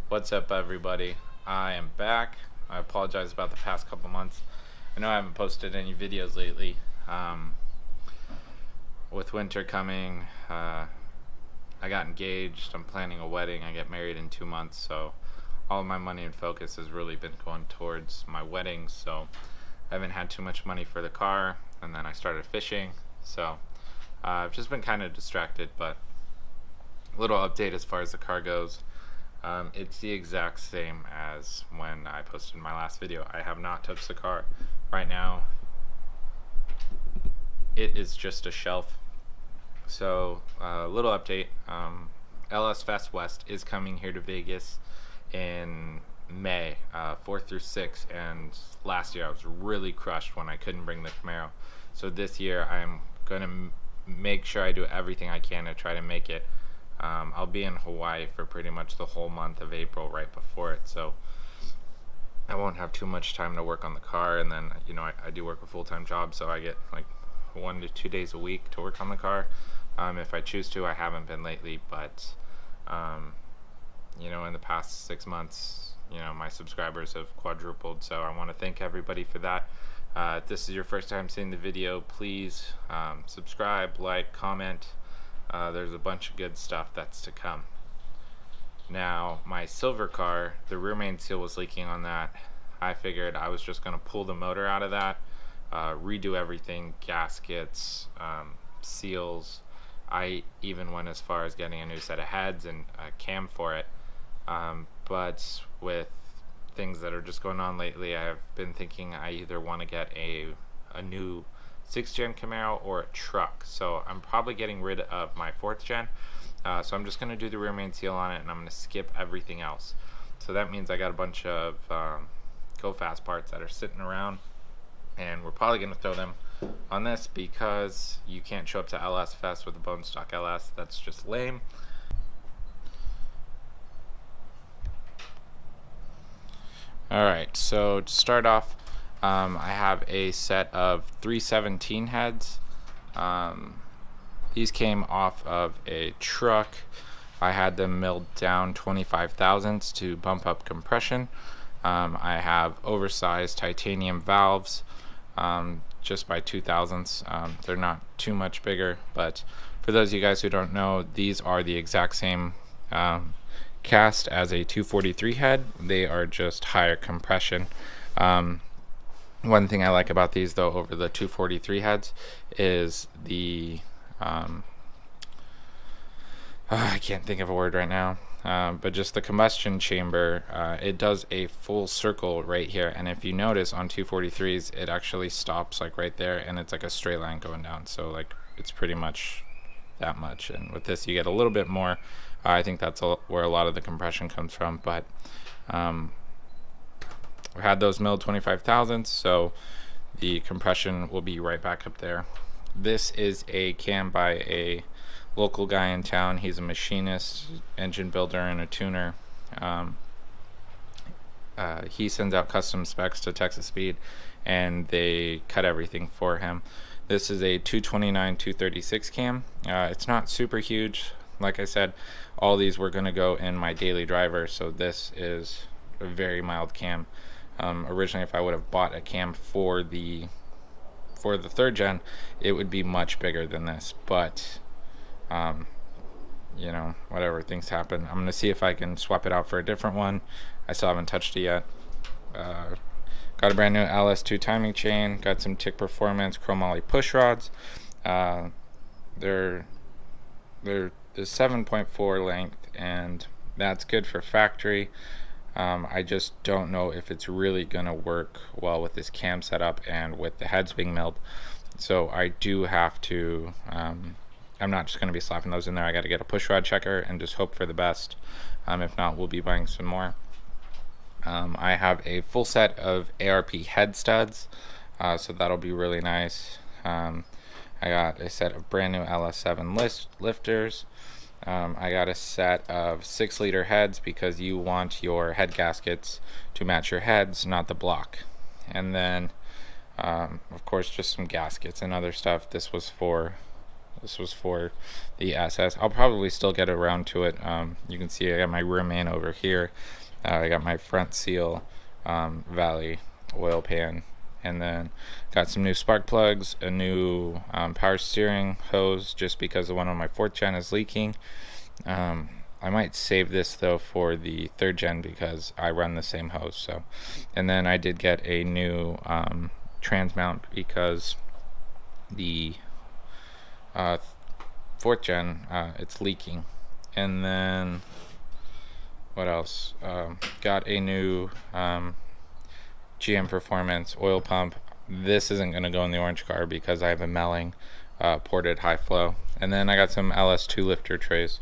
What's up, everybody? I am back. I apologize about the past couple months. I know I haven't posted any videos lately. With winter coming, I got engaged. I'm planning a wedding. I get married in 2 months, so all of my money and focus has really been going towards my wedding. So I haven't had too much money for the car, and then I started fishing. So I've just been kind of distracted, but a little update as far as the car goes. It's the exact same as when I posted my last video. I have not touched the car. Right now, it is just a shelf. So, little update. LS Fest West is coming here to Vegas in May, 4th through 6th. And last year I was really crushed when I couldn't bring the Camaro. So this year I'm going to make sure I do everything I can to try to make it. I'll be in Hawaii for pretty much the whole month of April right before it, so I won't have too much time to work on the car. And then, I do work a full-time job, so I get like 1 to 2 days a week to work on the car, if I choose to. I haven't been lately, but in the past 6 months, my subscribers have quadrupled, so I want to thank everybody for that. If this is your first time seeing the video, please subscribe, like, comment. There's a bunch of good stuff that's to come. Now, my silver car, the rear main seal was leaking on that. I figured I was just going to pull the motor out of that, redo everything, gaskets, seals. I even went as far as getting a new set of heads and a cam for it. But with things that are just going on lately, I've been thinking I either want to get a new 6th gen Camaro or a truck. So I'm probably getting rid of my 4th gen. So I'm just going to do the rear main seal on it, and I'm going to skip everything else. So that means I got a bunch of go fast parts that are sitting around, and we're probably going to throw them on this because you can't show up to LS Fest with a bone stock LS. That's just lame. Alright, so to start off, I have a set of 317 heads. These came off of a truck. I had them milled down 25 thousandths to bump up compression. I have oversized titanium valves, just by 2 thousandths. They're not too much bigger, but for those of you guys who don't know, these are the exact same cast as a 243 head. They are just higher compression. One thing I like about these, though, over the 243 heads is the I can't think of a word right now, but just the combustion chamber. It does a full circle right here, and if you notice on 243s, it actually stops like right there, and it's like a straight line going down. So like it's pretty much that much, and with this you get a little bit more. I think that's where a lot of the compression comes from, but we had those milled 25 thousandths, so the compression will be right back up there. This is a cam by a local guy in town. He's a machinist, engine builder, and a tuner. He sends out custom specs to Texas Speed, and they cut everything for him. This is a 229/236 cam. It's not super huge. Like I said, all these were going to go in my daily driver, so this is a very mild cam. Originally, if I would have bought a cam for the 3rd gen, it would be much bigger than this, but whatever, things happen. I'm gonna see if I can swap it out for a different one. I still haven't touched it yet. Got a brand new LS2 timing chain, got some Tick Performance chromoly push rods. They're 7.4 length, and that's good for factory. I just don't know if it's really gonna work well with this cam setup and with the heads being milled. So I do have to, I'm not just gonna be slapping those in there. I gotta get a push rod checker and just hope for the best. If not, we'll be buying some more. I have a full set of ARP head studs, so that'll be really nice. I got a set of brand new LS7 lifters. I got a set of 6-liter heads because you want your head gaskets to match your heads, not the block. And then, of course, just some gaskets and other stuff. This was for This was for the SS. I'll probably still get around to it. You can see I got my rear main over here. I got my front seal valley oil pan, and then got some new spark plugs, a new power steering hose, just because the one on my 4th gen is leaking. I might save this though for the 3rd gen because I run the same hose. So, and then I did get a new trans mount because the 4th gen it's leaking. And then what else? Got a new GM Performance oil pump. This isn't going to go in the orange car because I have a Melling ported high flow. And then I got some LS2 lifter trays.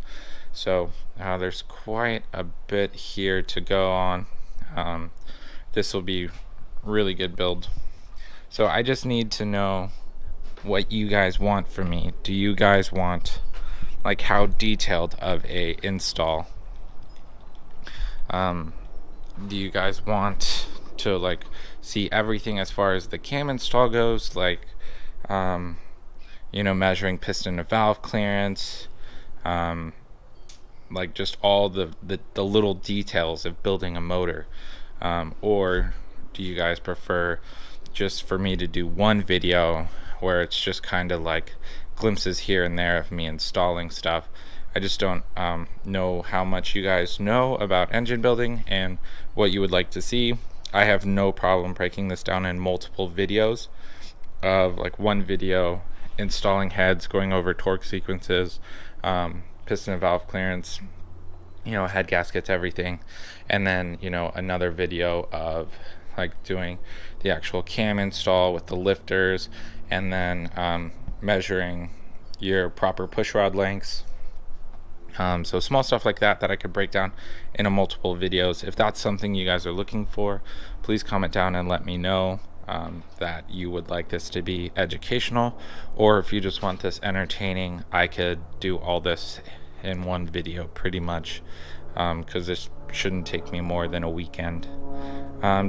So there's quite a bit here to go on. This will be really good build. So I just need to know what you guys want from me. Do you guys want, like, how detailed of a install? Do you guys want to like see everything as far as the cam install goes, like you know, measuring piston to valve clearance, like just all the little details of building a motor, or do you guys prefer just for me to do one video where it's just kind of like glimpses here and there of me installing stuff? I just don't know how much you guys know about engine building and what you would like to see. I have no problem breaking this down in multiple videos, of like one video installing heads, going over torque sequences, piston and valve clearance, you know, head gaskets, everything, and then, you know, another video of like doing the actual cam install with the lifters, and then measuring your proper push rod lengths. So small stuff like that I could break down in multiple videos. If that's something you guys are looking for, please comment down and let me know that you would like this to be educational, or if you just want this entertaining, I could do all this in one video pretty much, because this shouldn't take me more than a weekend.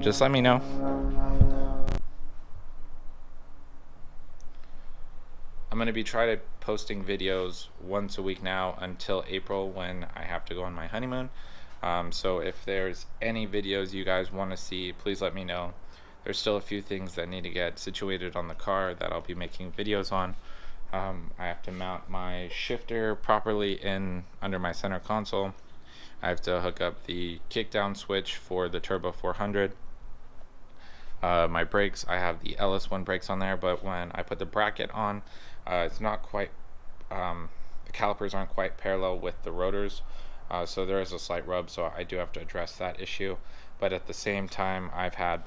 Just let me know. I'm going to be trying to posting videos once a week now until April, when I have to go on my honeymoon. So if there's any videos you guys want to see, please let me know. There's still a few things that need to get situated on the car that I'll be making videos on. I have to mount my shifter properly in under my center console. I have to hook up the kickdown switch for the Turbo 400. My brakes, I have the LS1 brakes on there, but when I put the bracket on, it's not quite, the calipers aren't quite parallel with the rotors, so there is a slight rub, so I do have to address that issue. But at the same time, I've had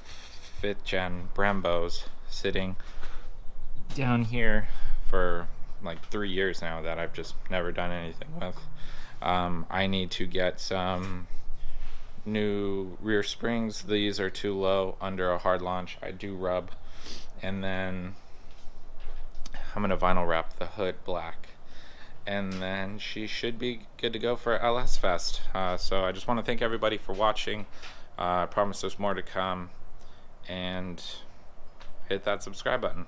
5th gen Brembos sitting down here for like 3 years now that I've just never done anything with. I need to get some new rear springs. These are too low under a hard launch. I do rub, and then I'm gonna vinyl wrap the hood black, and then she should be good to go for LS Fest. So I just want to thank everybody for watching. I promise there's more to come, and hit that subscribe button.